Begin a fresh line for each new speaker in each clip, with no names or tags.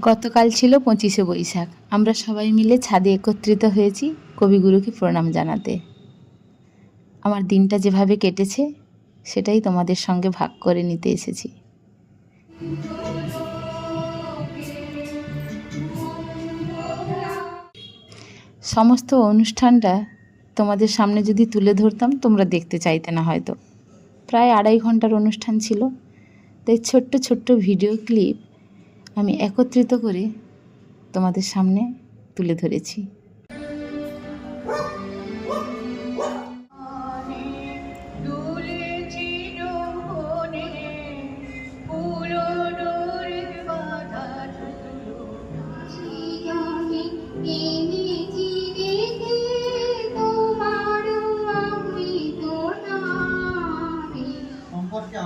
গতকাল ছিল 25শে বৈশাখ। আমরা সবাই মিলে ছাদে একত্রিত হয়েছি কবিগুরুকে প্রণাম জানাতে। আমার দিনটা যেভাবে কেটেছে সেটাই তোমাদের সঙ্গে ভাগ করে নিতে এসেছি। সমস্ত অনুষ্ঠানটা তোমাদের সামনে যদি তুলে ধরতাম তোমরা দেখতে চাইতে না হয়তো। প্রায় 2.5 ঘন্টার অনুষ্ঠান ছিল, তাই ছোট্ট ছোট্ট ভিডিও ক্লিপ আমি একত্রিত করে তোমাদের সামনে তুলে ধরেছি।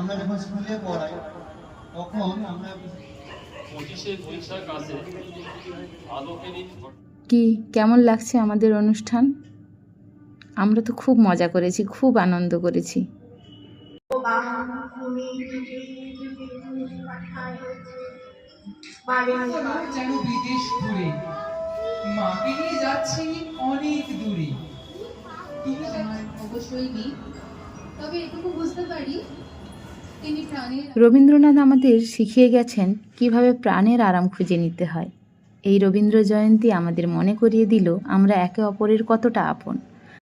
আমরা যখন স্কুলে পড়াই তখন আমরা
25শে বৈশাখ আসে আলোকেরই
কি কেমন লাগছে আমাদের অনুষ্ঠান? আমরা তো খুব মজা করেছি, খুব আনন্দ করেছি।
যেন বিদেশ ঘুরে মাকে নিয়ে যাচ্ছি অনেক দূরে। তুমি
অবশ্যই নেই, তবে এটুকু বুঝতে পারি তিনি প্রাণের।
রবীন্দ্রনাথ আমাদের শিখিয়ে গেছেন কিভাবে প্রাণের আরাম খুঁজে নিতে হয়। এই রবীন্দ্র জয়ন্তী আমাদের মনে করিয়ে দিল আমরা একে অপরের কতটা আপন।